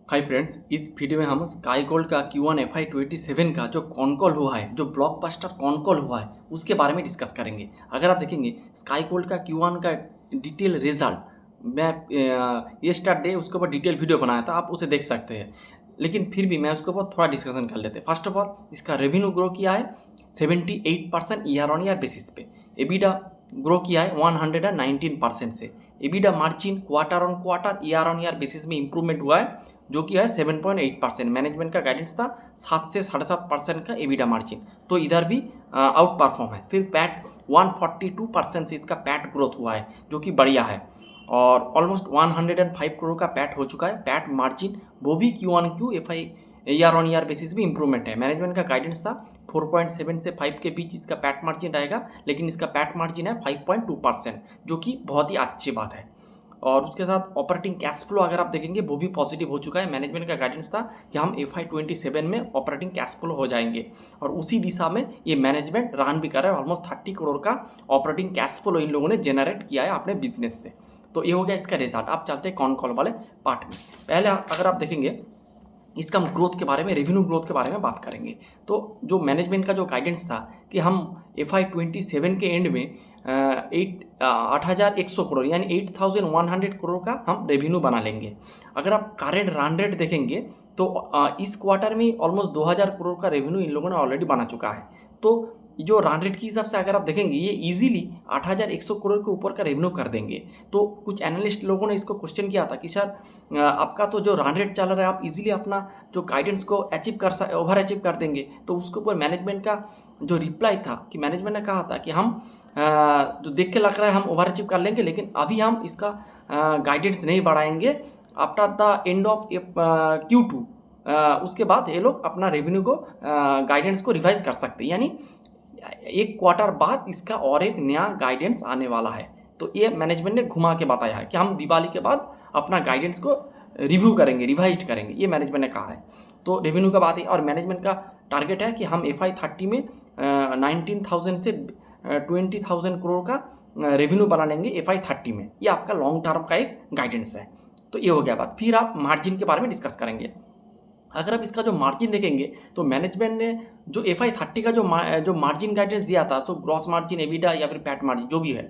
Hi friends, इस video में हम स्काई गोल्ड का Q1 FY27 का जो कॉन कॉल हुआ है, जो ब्लॉकबस्टर कॉन कॉल हुआ है, उसके बारे में डिस्कस करेंगे। अगर आप देखेंगे स्काई गोल्ड का Q1 का डिटेल रिजल्ट मैं येस्टरडे उसके ऊपर डिटेल वीडियो बनाया था, आप उसे देख सकते हैं। लेकिन फिर भी मैं उसके ऊपर थोड़ा डिस्कशन कर लेते हैं। फर्स्ट ऑफ ऑल, इसका रेवेन्यू ग्रो किया है 78% ईयर ऑन ईयर बेसिस पे। एबिडा ग्रो किया है 119% से। EBITDA margin quarter on quarter year on year basis में इंप्रूवमेंट हुआ है, जो कि है 7.8%। मैनेजमेंट का गाइडेंस था 7 से 7.5% का एबिडा मार्जिन, तो इधर भी आउट परफॉर्म है। फिर पैट 142% से इसका पैट ग्रोथ हुआ है, जो कि बढ़िया है। और ऑलमोस्ट 105 करोड़ का पैट हो चुका है। पैट मार्जिन वो भी Q1Q FI year on year basis भी इंप्रूवमेंट है। मैनेजमेंट का गाइडेंस था 4.7 से 5 के बीच इसका पैट मार्जिन रहेगा, लेकिन इसका पैट मार्जिन है 5.2%, जो कि बहुत ही अच्छी बात है। और उसके साथ ऑपरेटिंग कैश फ्लो अगर आप देखेंगे वो भी पॉजिटिव हो चुका है। मैनेजमेंट का गाइडेंस था कि हम FY27 में ऑपरेटिंग कैश फ्लो हो जाएंगे, और उसी दिशा में ये मैनेजमेंट रन भी कर रहा है। ऑलमोस्ट 30 करोड़ का ऑपरेटिंग कैश फ्लो इन लोगों ने जनरेट किया है अपने बिजनेस से। तो ये हो गया इसका रिजल्ट। आप चलते हैं कॉन कॉल वाले पार्ट में। पहले अगर आप देखेंगे इसका ग्रोथ के बारे में, रेवेन्यू ग्रोथ के बारे में बात करेंगे। तो जो मैनेजमेंट का जो गाइडेंस था कि हम FY27 के एंड में 8,100 करोड़ यानी 8,100 करोड़ का हम रेवेन्यू बना लेंगे। अगर आप करेंट रन रेट देखेंगे तो इस क्वार्टर में ऑलमोस्ट 2,000 करोड़ का रेवेन्यू इन लोगों ने ऑलरेडी बना चुका है। तो जो रन रेट के हिसाब से अगर आप देखेंगे ये इजीली 8,100 करोड़ के ऊपर का रेवेन्यू कर देंगे। तो कुछ एनालिस्ट लोगों ने इसको क्वेश्चन किया था कि सर आपका तो जो रन रेट चल रहा है, आप इजीली अपना जो गाइडेंस को ओवर अचीव कर देंगे। तो उसके ऊपर मैनेजमेंट का जो रिप्लाई था कि मैनेजमेंट ने कहा था कि हम जो देख के लग रहा है हम ओवर अचीव कर लेंगे, लेकिन अभी हम इसका गाइडेंस नहीं बढ़ाएंगे। After the end of Q2 उसके बाद ये लोग अपना रेवेन्यू को गाइडेंस को रिवाइज कर सकते हैं, यानी एक क्वार्टर बाद इसका और एक नया गाइडेंस आने वाला है। तो ये मैनेजमेंट ने घुमा के बताया है कि हम दिवाली के बाद अपना गाइडेंस को रिव्यू करेंगे, रिवाइज करेंगे, ये मैनेजमेंट ने कहा है। तो रेवेन्यू का बात है, और मैनेजमेंट का टारगेट है कि हम FY30 में 19,000 से 20,000 करोड़ का रेवेन्यू बना लेंगे FY30 में। ये आपका लॉन्ग टर्म का एक गाइडेंस है। तो ये हो गया बात। फिर आप मार्जिन के बारे में डिस्कस करेंगे। अगर आप इसका जो मार्जिन देखेंगे तो मैनेजमेंट ने जो FY30 का जो मार्जिन गाइडेंस दिया था, तो ग्रॉस मार्जिन, एबिडा या फिर पैट मार्जिन जो भी है,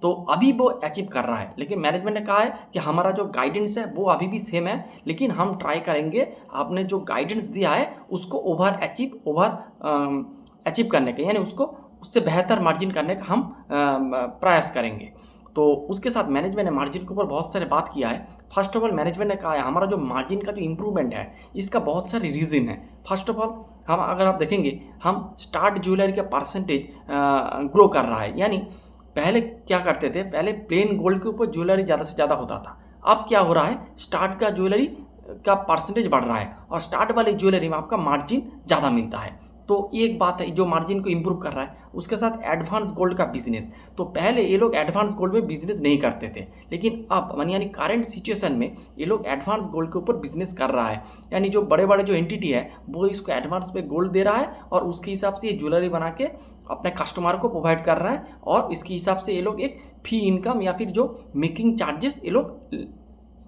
तो अभी वो अचीव कर रहा है। लेकिन मैनेजमेंट ने कहा है कि हमारा जो गाइडेंस है वो अभी भी सेम है, लेकिन हम ट्राई करेंगे आपने जो गाइडेंस दिया है उसको ओवर अचीव करने का, यानी उसको उससे बेहतर मार्जिन करने का हम प्रयास करेंगे। तो उसके साथ मैनेजमेंट ने मार्जिन के ऊपर बहुत सारे बात किया है। फर्स्ट ऑफ ऑल मैनेजमेंट ने कहा है हमारा जो मार्जिन का जो इंप्रूवमेंट है इसका बहुत सारे रीज़न है। फर्स्ट ऑफ ऑल हम अगर आप देखेंगे हम स्टार्ट ज्वेलरी का परसेंटेज ग्रो कर रहा है। यानी पहले क्या करते थे, पहले प्लेन गोल्ड के ऊपर ज्वेलरी ज़्यादा से ज़्यादा होता था। अब क्या हो रहा है, स्टार्ट का ज्वेलरी का परसेंटेज बढ़ रहा है, और स्टार्ट वाली ज्वेलरी में आपका मार्जिन ज़्यादा मिलता है। तो ये एक बात है जो मार्जिन को इंप्रूव कर रहा है। उसके साथ एडवांस गोल्ड का बिजनेस, तो पहले ये लोग एडवांस गोल्ड में बिजनेस नहीं करते थे, लेकिन अब यानी करंट सिचुएशन में ये लोग एडवांस गोल्ड के ऊपर बिजनेस कर रहा है। यानी जो बड़े बड़े जो एंटिटी है वो इसको एडवांस पे गोल्ड दे रहा है, और उसके हिसाब से ये ज्वेलरी बना के अपने कस्टमर को प्रोवाइड कर रहा है, और इसके हिसाब से ये लोग एक फी इनकम या फिर जो मेकिंग चार्जेस ये लोग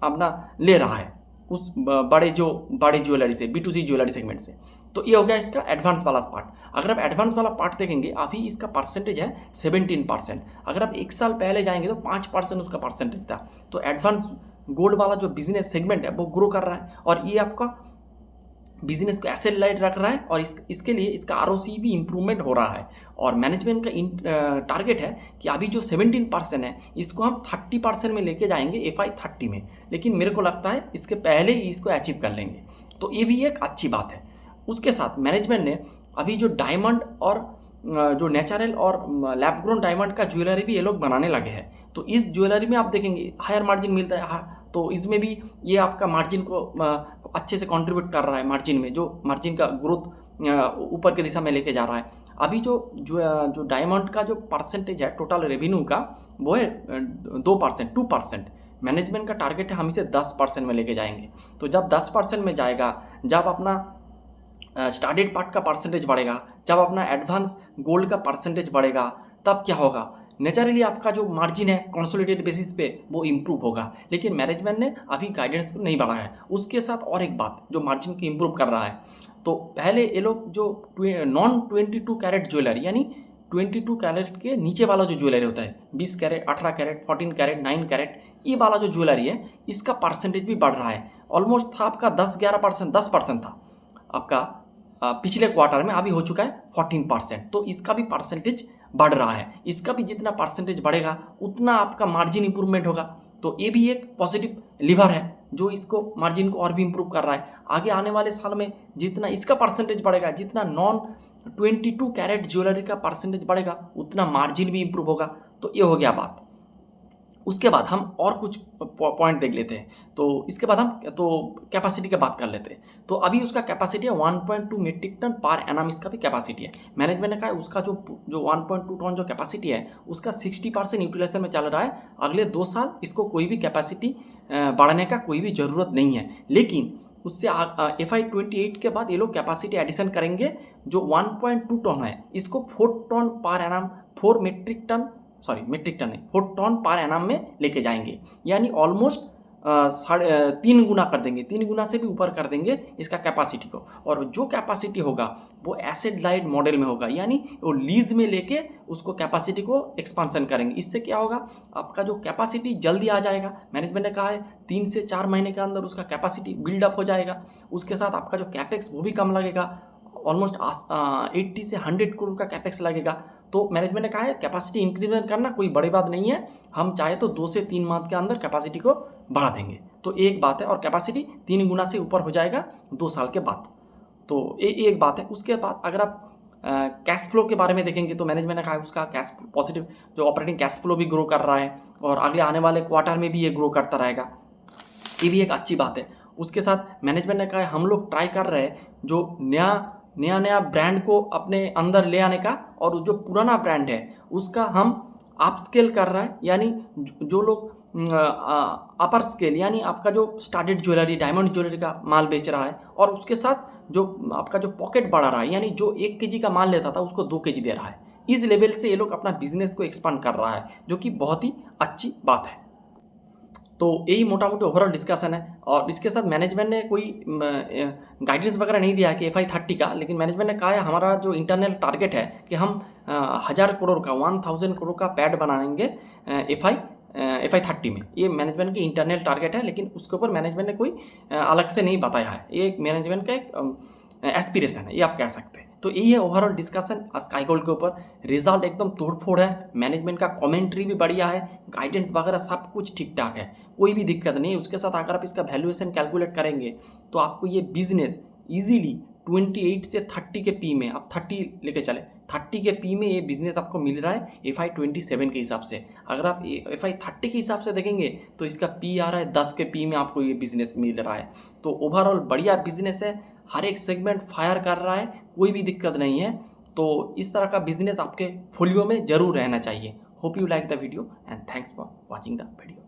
अपना ले रहा है उस बड़े ज्वेलरी से, B2C ज्वेलरी सेगमेंट से। तो ये हो गया इसका एडवांस वाला पार्ट। अगर आप एडवांस वाला पार्ट देखेंगे अभी इसका परसेंटेज है 17%। अगर आप एक साल पहले जाएंगे तो 5% उसका परसेंटेज था। तो एडवांस गोल्ड वाला जो बिजनेस सेगमेंट है वो ग्रो कर रहा है, और ये आपका बिजनेस को एसेट लाइट रख रहा है, और इसके लिए इसका ROC भी इंप्रूवमेंट हो रहा है। और मैनेजमेंट का टारगेट है कि अभी जो 17% है इसको हम 30% में लेके जाएंगे FY30 में, लेकिन मेरे को लगता है इसके पहले ही इसको अचीव कर लेंगे। तो ये भी एक अच्छी बात है। उसके साथ मैनेजमेंट ने अभी जो डायमंड और जो नेचुरल और लैब ग्रोन डायमंड का ज्वेलरी भी ये लोग बनाने लगे हैं। तो इस ज्वेलरी में आप देखेंगे हायर मार्जिन मिलता है, तो इसमें भी ये आपका मार्जिन को अच्छे से कंट्रीब्यूट कर रहा है। मार्जिन में जो मार्जिन का ग्रोथ ऊपर की दिशा में लेके जा रहा है। अभी जो डायमंड का जो परसेंटेज है टोटल रेवेन्यू का वो है 2%। मैनेजमेंट का टारगेट है हम इसे 10% में लेके जाएंगे। तो जब 10% में जाएगा, जब अपना स्टार्टेड पार्ट का परसेंटेज बढ़ेगा, जब अपना एडवांस गोल्ड का परसेंटेज बढ़ेगा, तब क्या होगा, नेचुरली आपका जो मार्जिन है कंसोलिडेटेड बेसिस पे वो इम्प्रूव होगा। लेकिन मैनेजमेंट ने अभी गाइडेंस नहीं बढ़ाया है। उसके साथ और एक बात जो मार्जिन को इम्प्रूव कर रहा है, तो पहले ये लोग जो नॉन 22 कैरेट ज्वेलरी यानी 22 कैरेट के नीचे वाला जो ज्वेलरी होता है 20 कैरेट, 18 कैरेट, 14 कैरेट, 9 कैरेट, ये वाला जो ज्वेलरी है इसका परसेंटेज भी बढ़ रहा है। ऑलमोस्ट था आपका 10-11%, 10% था आपका पिछले क्वार्टर में, अभी हो चुका है 14%। तो इसका भी परसेंटेज बढ़ रहा है। इसका भी जितना परसेंटेज बढ़ेगा उतना आपका मार्जिन इंप्रूवमेंट होगा। तो ये भी एक पॉजिटिव लीवर है जो इसको मार्जिन को और भी इम्प्रूव कर रहा है। आगे आने वाले साल में जितना इसका परसेंटेज बढ़ेगा, जितना नॉन 22 कैरेट ज्वेलरी का परसेंटेज बढ़ेगा उतना मार्जिन भी इम्प्रूव होगा। तो ये हो गया बात। उसके बाद हम और कुछ पॉइंट देख लेते हैं। तो इसके बाद हम तो कैपेसिटी की बात कर लेते हैं। तो अभी उसका कैपेसिटी है 1.2 मीट्रिक टन पर एनम, इसका भी कैपेसिटी है। मैनेजमेंट ने कहा उसका जो 1.2 टन जो कैपेसिटी है उसका 60% यूटिलाइजेशन में चल रहा है। अगले 2 साल इसको कोई भी कैपेसिटी बढ़ाने का कोई भी ज़रूरत नहीं है। लेकिन उससे FY 28 के बाद ये लोग कैपेसिटी एडिशन करेंगे। जो 1.2 टन है इसको 4 टन पर एनम, 4 metric ton, sorry metric ton नहीं 4 टन पर एनम में लेके जाएंगे। यानी ऑलमोस्ट 3 गुना कर देंगे, 3 गुना से भी ऊपर कर देंगे इसका कैपेसिटी को। और जो कैपेसिटी होगा वो एसेट लाइट मॉडल में होगा, यानी वो लीज में लेके उसको कैपेसिटी को एक्सपांसन करेंगे। इससे क्या होगा, आपका जो कैपेसिटी जल्दी आ जाएगा। मैनेजमेंट ने कहा है 3 से 4 महीने के अंदर उसका कैपेसिटी बिल्डअप हो जाएगा। उसके साथ आपका जो कैपेक्स वो भी कम लगेगा, ऑलमोस्ट 80 से 100 करोड़ का कैपेक्स लगेगा। तो मैनेजमेंट ने कहा है कैपेसिटी इंक्रीमेंट करना कोई बड़ी बात नहीं है, हम चाहे तो 2 से 3 माह के अंदर कैपेसिटी को बढ़ा देंगे। तो एक बात है, और कैपेसिटी 3 गुना से ऊपर हो जाएगा 2 साल के बाद। तो ये एक बात है। उसके बाद अगर आप कैश फ्लो के बारे में देखेंगे तो मैनेजमेंट ने कहा है उसका कैश पॉजिटिव जो ऑपरेटिंग कैश फ्लो भी ग्रो कर रहा है और अगले आने वाले क्वार्टर में भी ये ग्रो करता रहेगा। ये भी एक अच्छी बात है। उसके साथ मैनेजमेंट ने कहा है हम लोग ट्राई कर रहे हैं जो नया ब्रांड को अपने अंदर ले आने का, और जो पुराना ब्रांड है उसका हम अपस्केल कर रहा है। यानी जो लोग अपर स्केल यानी आपका जो स्टार्टेड ज्वेलरी, डायमंड ज्वेलरी का माल बेच रहा है, और उसके साथ जो आपका जो पॉकेट बढ़ा रहा है, यानी जो 1 kg का माल लेता था उसको 2 kg दे रहा है। इस लेवल से ये लोग अपना बिजनेस को एक्सपांड कर रहा है, जो कि बहुत ही अच्छी बात है। तो यही मोटा मोटी ओवरऑल डिस्कशन है। और इसके साथ मैनेजमेंट ने कोई गाइडेंस वगैरह नहीं दिया है कि FY 30 का, लेकिन मैनेजमेंट ने कहा है हमारा जो इंटरनल टारगेट है कि हम 1000 करोड़ का 1000 करोड़ का पैड बनाएंगे FY 30 में। ये मैनेजमेंट की इंटरनल टारगेट है, लेकिन उसके ऊपर मैनेजमेंट ने कोई अलग से नहीं बताया है। ये एक मैनेजमेंट का एक एस्पिरेशन है, ये आप कह सकते हैं। तो यही है ओवरऑल डिस्कशन स्काई गोल्ड के ऊपर। रिजल्ट एकदम तोड़फोड़ है, मैनेजमेंट का कमेंट्री भी बढ़िया है, गाइडेंस वगैरह सब कुछ ठीक ठाक है, कोई भी दिक्कत नहीं। उसके साथ अगर आप इसका वैल्यूएशन कैलकुलेट करेंगे तो आपको ये बिजनेस इजीली 28 से 30 के पी में, आप 30 लेके चले, 30 के पी में ये बिजनेस आपको मिल रहा है FY 27 के हिसाब से। अगर आप FY 30 के हिसाब से देखेंगे तो इसका पी आ रहा है 10 के पी में आपको ये बिजनेस मिल रहा है। तो ओवरऑल बढ़िया बिजनेस है, हर एक सेगमेंट फायर कर रहा है, कोई भी दिक्कत नहीं है। तो इस तरह का बिजनेस आपके फोलियो में जरूर रहना चाहिए। Hope you like the video and thanks for watching the video.